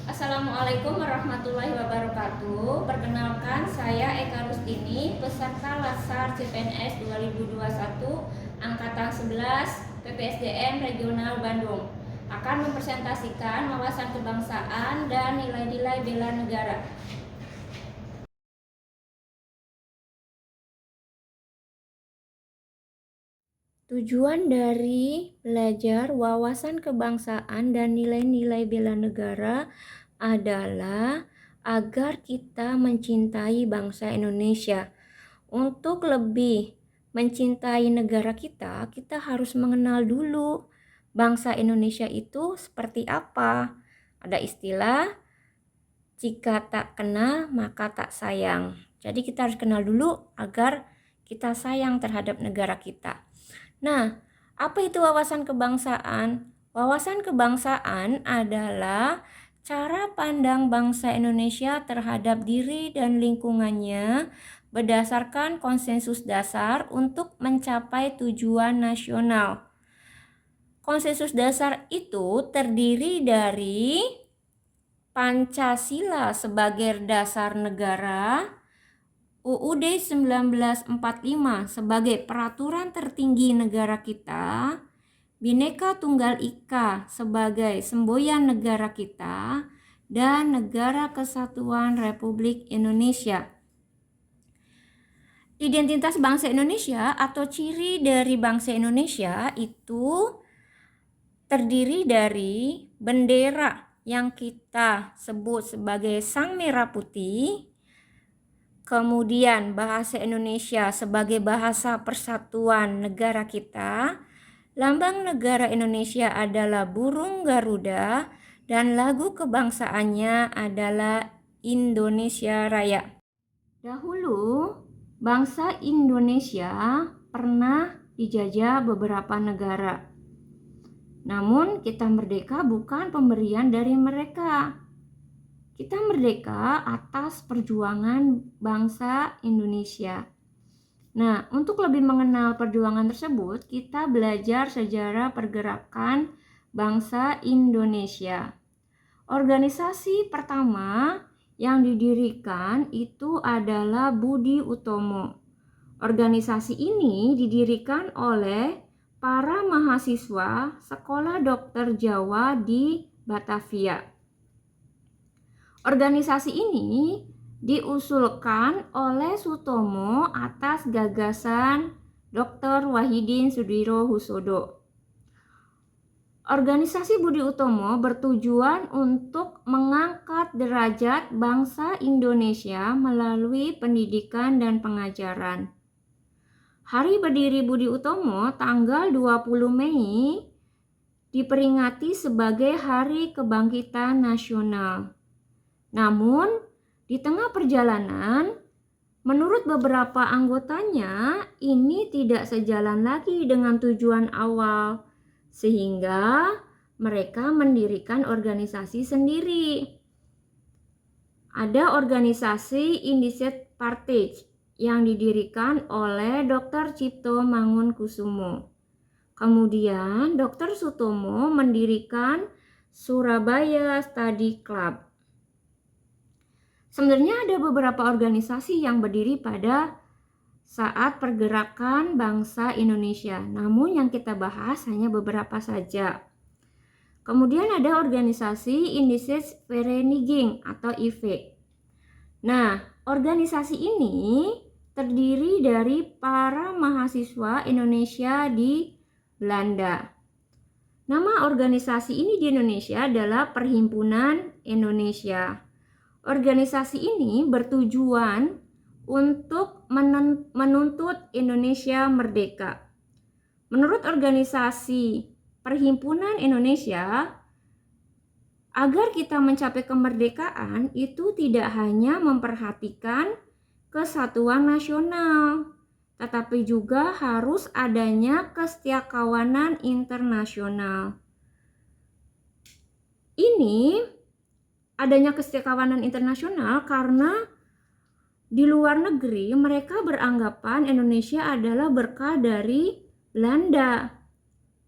Assalamualaikum warahmatullahi wabarakatuh. Perkenalkan, saya Eka Rustini, peserta Latsar CPNS 2021 Angkatan 11 PPSDM Regional Bandung. Akan mempresentasikan wawasan kebangsaan dan nilai-nilai bela negara. Tujuan dari belajar wawasan kebangsaan dan nilai-nilai bela negara adalah agar kita mencintai bangsa Indonesia. Untuk lebih mencintai negara kita, kita harus mengenal dulu bangsa Indonesia itu seperti apa. Ada istilah, jika tak kenal maka tak sayang. Jadi kita harus kenal dulu agar kita sayang terhadap negara kita. Nah, apa itu wawasan kebangsaan? Wawasan kebangsaan adalah cara pandang bangsa Indonesia terhadap diri dan lingkungannya berdasarkan konsensus dasar untuk mencapai tujuan nasional. Konsensus dasar itu terdiri dari Pancasila sebagai dasar negara, UUD 1945 sebagai peraturan tertinggi negara kita, Bhinneka Tunggal Ika sebagai semboyan negara kita, dan Negara Kesatuan Republik Indonesia. Identitas bangsa Indonesia atau ciri dari bangsa Indonesia itu terdiri dari bendera yang kita sebut sebagai Sang Merah Putih, kemudian bahasa Indonesia sebagai bahasa persatuan negara kita, lambang negara Indonesia adalah burung Garuda, dan lagu kebangsaannya adalah Indonesia Raya. Dahulu, bangsa Indonesia pernah dijajah beberapa negara. Namun, kita merdeka bukan pemberian dari mereka. Kita merdeka atas perjuangan bangsa Indonesia. Nah, untuk lebih mengenal perjuangan tersebut, kita belajar sejarah pergerakan bangsa Indonesia. Organisasi pertama yang didirikan itu adalah Budi Utomo. Organisasi ini didirikan oleh para mahasiswa Sekolah Dokter Jawa di Batavia. Organisasi ini diusulkan oleh Sutomo atas gagasan Dr. Wahidin Sudirohusodo. Organisasi Budi Utomo bertujuan untuk mengangkat derajat bangsa Indonesia melalui pendidikan dan pengajaran. Hari berdiri Budi Utomo tanggal 20 Mei diperingati sebagai Hari Kebangkitan Nasional. Namun, di tengah perjalanan, menurut beberapa anggotanya, ini tidak sejalan lagi dengan tujuan awal, sehingga mereka mendirikan organisasi sendiri. Ada organisasi Indicet Partage yang didirikan oleh Dr. Cipto Mangunkusumo. Kemudian, Dr. Sutomo mendirikan Surabaya Study Club. Sebenarnya ada beberapa organisasi yang berdiri pada saat pergerakan bangsa Indonesia, namun yang kita bahas hanya beberapa saja. Kemudian ada organisasi Indische Vereniging atau IV. Nah, organisasi ini terdiri dari para mahasiswa Indonesia di Belanda. Nama organisasi ini di Indonesia adalah Perhimpunan Indonesia. Organisasi ini bertujuan untuk menuntut Indonesia merdeka. Menurut organisasi Perhimpunan Indonesia, agar kita mencapai kemerdekaan itu tidak hanya memperhatikan kesatuan nasional, tetapi juga harus adanya kesetiakawanan internasional. Ini adanya kesetiakawanan internasional karena di luar negeri mereka beranggapan Indonesia adalah berkah dari Belanda.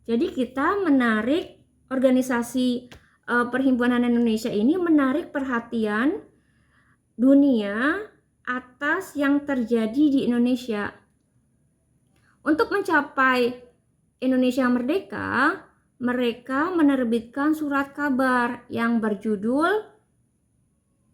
Jadi kita menarik organisasi Perhimpunan Indonesia ini menarik perhatian dunia atas yang terjadi di Indonesia. Untuk mencapai Indonesia merdeka, mereka menerbitkan surat kabar yang berjudul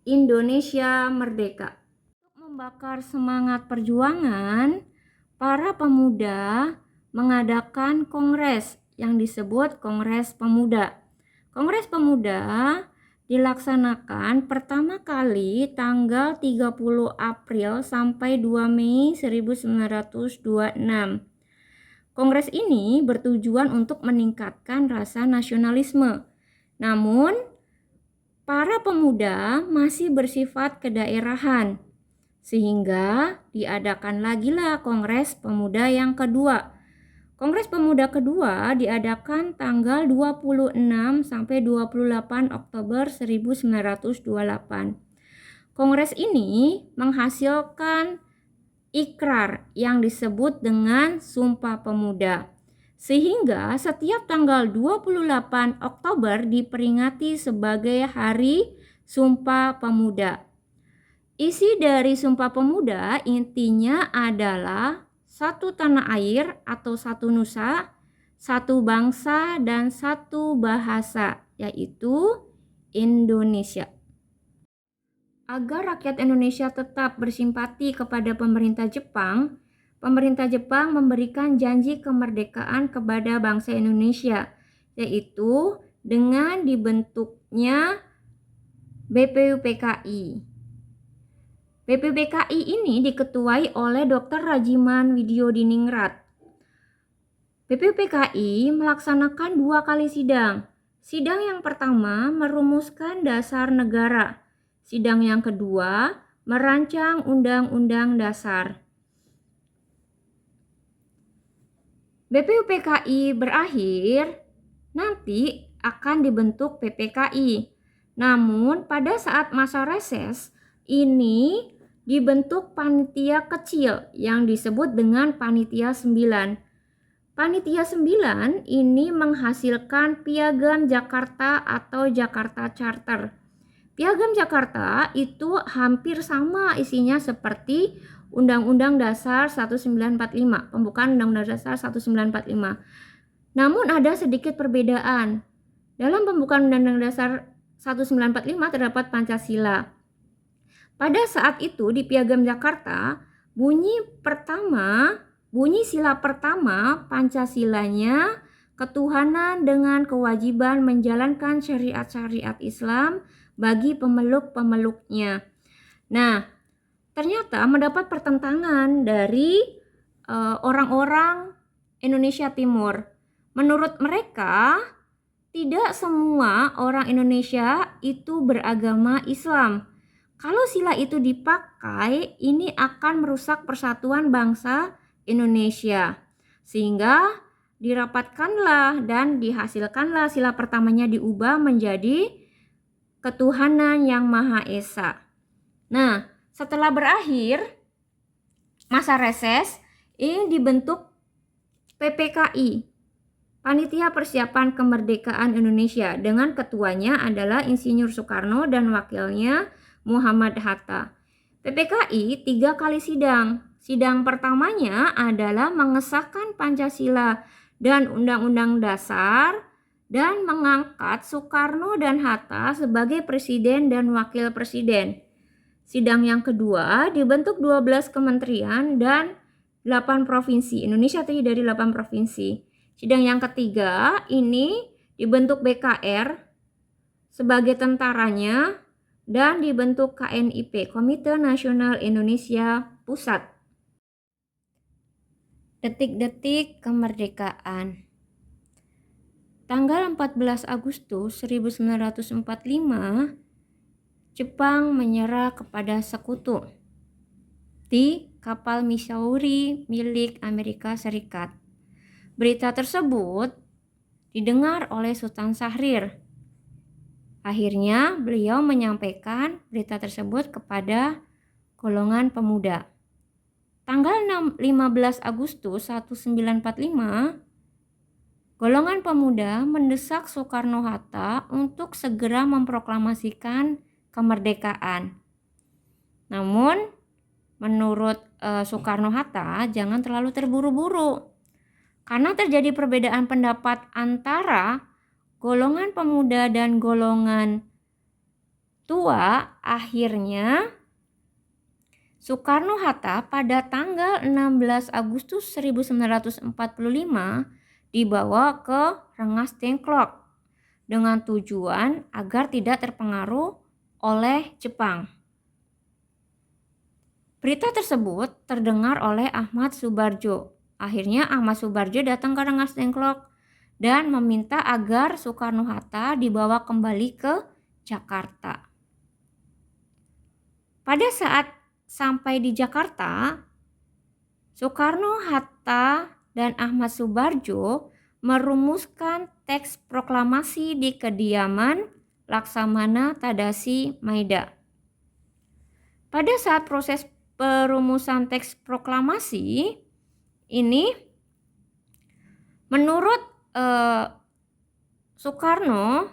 Indonesia Merdeka. Untuk membakar semangat perjuangan, para pemuda mengadakan kongres yang disebut Kongres Pemuda. Kongres Pemuda dilaksanakan pertama kali tanggal 30 April sampai 2 Mei 1926. Kongres ini bertujuan untuk meningkatkan rasa nasionalisme. Namun, para pemuda masih bersifat kedaerahan, sehingga diadakan lagilah Kongres Pemuda yang kedua. Kongres Pemuda kedua diadakan tanggal 26 sampai 28 Oktober 1928. Kongres ini menghasilkan ikrar yang disebut dengan Sumpah Pemuda. Sehingga setiap tanggal 28 Oktober diperingati sebagai Hari Sumpah Pemuda. Isi dari Sumpah Pemuda intinya adalah satu tanah air atau satu nusa, satu bangsa dan satu bahasa, yaitu Indonesia. Agar rakyat Indonesia tetap bersimpati kepada pemerintah Jepang memberikan janji kemerdekaan kepada bangsa Indonesia, yaitu dengan dibentuknya BPUPKI. BPUPKI ini diketuai oleh Dr. Rajiman Widyodiningrat. BPUPKI melaksanakan 2 kali sidang. Sidang yang pertama merumuskan dasar negara. Sidang yang kedua merancang undang-undang dasar. BPUPKI berakhir, nanti akan dibentuk PPKI. Namun pada saat masa reses ini dibentuk panitia kecil yang disebut dengan Panitia 9. Panitia 9 ini menghasilkan Piagam Jakarta atau Jakarta Charter. Piagam Jakarta itu hampir sama isinya seperti Undang-Undang Dasar 1945, pembukaan Undang-Undang Dasar 1945. Namun ada sedikit perbedaan. Dalam pembukaan Undang-Undang Dasar 1945 terdapat Pancasila. Pada saat itu di Piagam Jakarta, bunyi sila pertama Pancasilanya ketuhanan dengan kewajiban menjalankan syariat-syariat Islam bagi pemeluk-pemeluknya. Nah, ternyata mendapat pertentangan dari orang-orang Indonesia Timur. Menurut mereka, tidak semua orang Indonesia itu beragama Islam. Kalau sila itu dipakai, ini akan merusak persatuan bangsa Indonesia. Sehingga dirapatkanlah dan dihasilkanlah sila pertamanya diubah menjadi ketuhanan yang Maha Esa. Nah, setelah berakhir masa reses, ini dibentuk PPKI, Panitia Persiapan Kemerdekaan Indonesia, dengan ketuanya adalah Insinyur Soekarno dan wakilnya Muhammad Hatta. PPKI 3 kali sidang. Sidang pertamanya adalah mengesahkan Pancasila dan Undang-Undang Dasar dan mengangkat Soekarno dan Hatta sebagai presiden dan wakil presiden. Sidang yang kedua dibentuk 12 kementerian dan 8 provinsi. Indonesia terdiri dari 8 provinsi. Sidang yang ketiga ini dibentuk BKR sebagai tentaranya dan dibentuk KNIP, Komite Nasional Indonesia Pusat. Detik-detik kemerdekaan. Tanggal 14 Agustus 1945, Jepang menyerah kepada sekutu di kapal Missouri milik Amerika Serikat. Berita tersebut didengar oleh Sultan Syahrir. Akhirnya beliau menyampaikan berita tersebut kepada golongan pemuda. Tanggal 15 Agustus 1945, golongan pemuda mendesak Soekarno-Hatta untuk segera memproklamasikan kemerdekaan. Namun, menurut Soekarno-Hatta, jangan terlalu terburu-buru. Karena terjadi perbedaan pendapat antara golongan pemuda dan golongan tua, akhirnya Soekarno-Hatta pada tanggal 16 Agustus 1945 dibawa ke Rengas Dengklok dengan tujuan agar tidak terpengaruh oleh Jepang. Berita tersebut terdengar oleh Ahmad Subarjo. Akhirnya Ahmad Subarjo datang ke Rengas Dengklok dan meminta agar Soekarno-Hatta dibawa kembali ke Jakarta. Pada saat sampai di Jakarta, Soekarno-Hatta dan Ahmad Subarjo merumuskan teks proklamasi di kediaman Laksamana Tadasi Maida. Pada saat proses perumusan teks proklamasi ini, menurut Soekarno,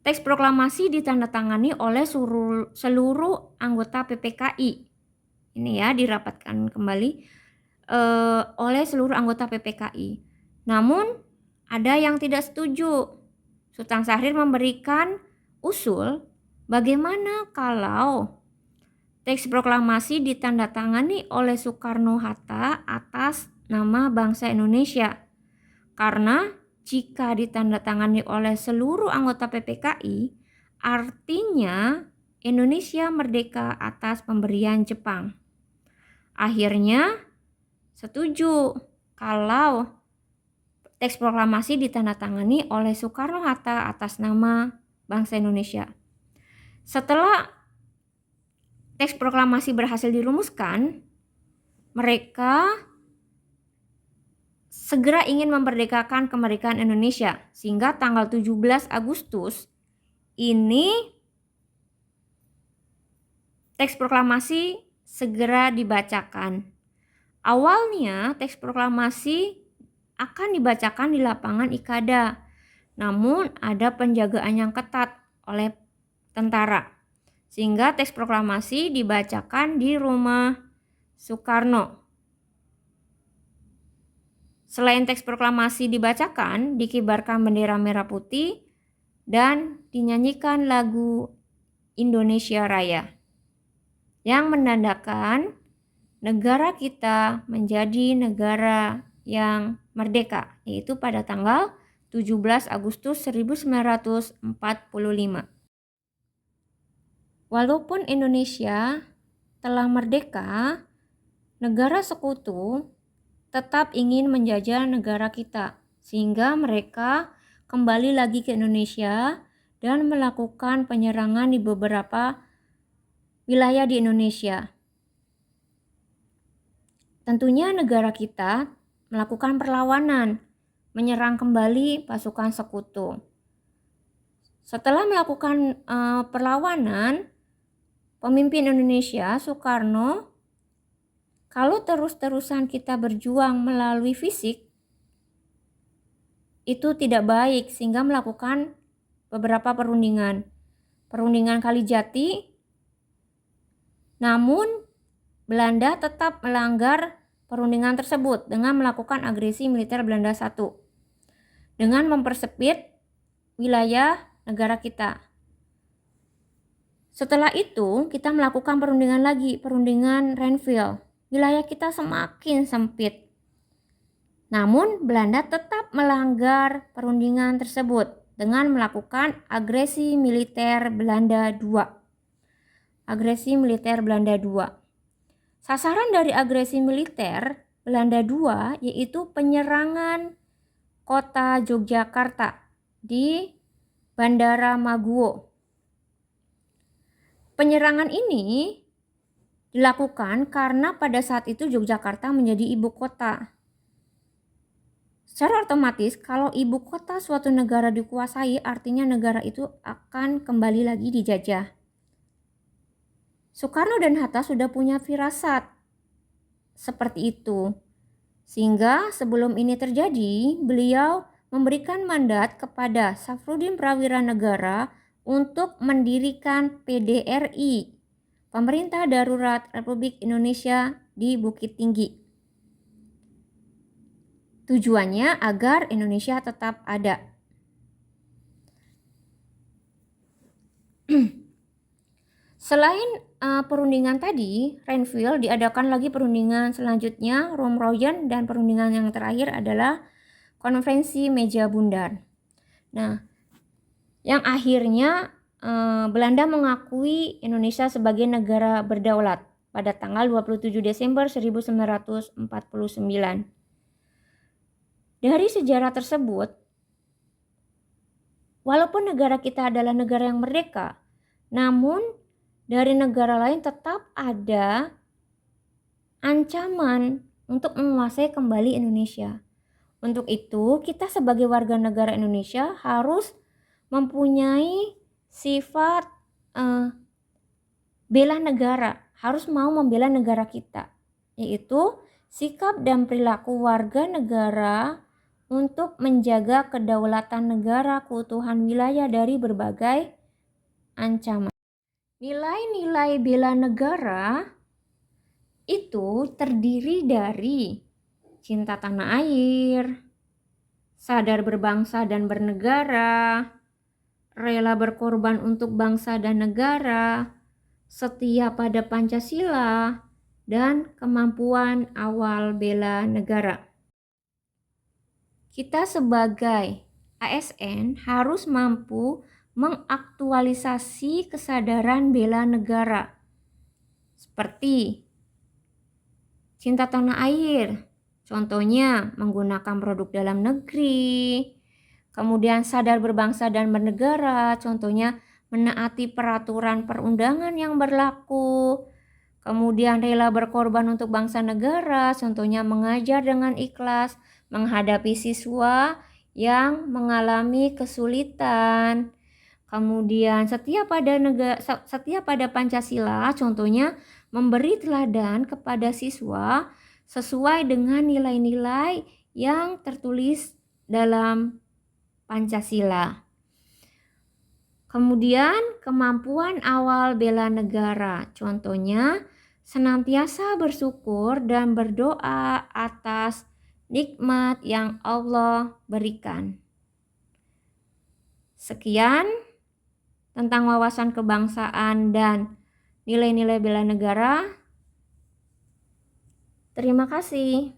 teks proklamasi ditandatangani oleh seluruh anggota PPKI. Ini ya, dirapatkan kembali oleh seluruh anggota PPKI. Namun ada yang tidak setuju. Sultan Syahrir memberikan usul bagaimana kalau teks proklamasi ditandatangani oleh Soekarno-Hatta atas nama bangsa Indonesia. Karena jika ditandatangani oleh seluruh anggota PPKI, artinya Indonesia merdeka atas pemberian Jepang. Akhirnya setuju kalau teks proklamasi ditandatangani oleh Soekarno-Hatta atas nama bangsa Indonesia. Setelah teks proklamasi berhasil dirumuskan, mereka segera ingin memerdekakan kemerdekaan Indonesia, sehingga tanggal 17 Agustus ini teks proklamasi segera dibacakan. Awalnya teks proklamasi akan dibacakan di lapangan Ikada, namun ada penjagaan yang ketat oleh tentara, sehingga teks proklamasi dibacakan di rumah Soekarno. Selain teks proklamasi dibacakan, dikibarkan bendera merah putih dan dinyanyikan lagu Indonesia Raya yang menandakan negara kita menjadi negara yang merdeka, yaitu pada tanggal 17 Agustus 1945. Walaupun Indonesia telah merdeka, negara sekutu tetap ingin menjajah negara kita, sehingga mereka kembali lagi ke Indonesia dan melakukan penyerangan di beberapa wilayah di Indonesia. Tentunya negara kita melakukan perlawanan, menyerang kembali pasukan sekutu. Setelah melakukan perlawanan, pemimpin Indonesia, Soekarno, kalau terus-terusan kita berjuang melalui fisik, itu tidak baik, sehingga melakukan beberapa perundingan. Perundingan Kalijati, namun Belanda tetap melanggar perundingan tersebut dengan melakukan agresi militer Belanda I, dengan mempersempit wilayah negara kita. Setelah itu, kita melakukan perundingan lagi, perundingan Renville. Wilayah kita semakin sempit. Namun Belanda tetap melanggar perundingan tersebut dengan melakukan agresi militer Belanda II. Agresi militer Belanda II. Sasaran dari agresi militer Belanda II yaitu penyerangan kota Yogyakarta di Bandara Maguwo. Penyerangan ini dilakukan karena pada saat itu Yogyakarta menjadi ibu kota. Secara otomatis kalau ibu kota suatu negara dikuasai, artinya negara itu akan kembali lagi dijajah. Soekarno dan Hatta sudah punya firasat seperti itu. Sehingga sebelum ini terjadi, beliau memberikan mandat kepada Safruddin Prawira Negara untuk mendirikan PDRI, Pemerintah Darurat Republik Indonesia di Bukit Tinggi. Tujuannya agar Indonesia tetap ada. Selain perundingan tadi, Renville diadakan lagi perundingan selanjutnya, Roem-Royen, dan perundingan yang terakhir adalah Konferensi Meja Bundar. Nah, yang akhirnya Belanda mengakui Indonesia sebagai negara berdaulat pada tanggal 27 Desember 1949. Dari sejarah tersebut, walaupun negara kita adalah negara yang merdeka, namun dari negara lain tetap ada ancaman untuk menguasai kembali Indonesia. Untuk itu, kita sebagai warga negara Indonesia harus mempunyai sifat bela negara, harus mau membela negara kita, yaitu sikap dan perilaku warga negara untuk menjaga kedaulatan negara, keutuhan wilayah dari berbagai ancaman. Nilai-nilai bela negara itu terdiri dari cinta tanah air, sadar berbangsa dan bernegara, rela berkorban untuk bangsa dan negara, setia pada Pancasila, dan kemampuan awal bela negara. Kita sebagai ASN harus mampu mengaktualisasi kesadaran bela negara seperti cinta tanah air, contohnya menggunakan produk dalam negeri, kemudian sadar berbangsa dan bernegara, contohnya menaati peraturan perundangan yang berlaku, kemudian rela berkorban untuk bangsa negara, contohnya mengajar dengan ikhlas, menghadapi siswa yang mengalami kesulitan, kemudian setia pada Pancasila, contohnya memberi teladan kepada siswa sesuai dengan nilai-nilai yang tertulis dalam Pancasila. Kemudian kemampuan awal bela negara, contohnya senantiasa bersyukur dan berdoa atas nikmat yang Allah berikan. Sekian tentang wawasan kebangsaan dan nilai-nilai bela negara. Terima kasih.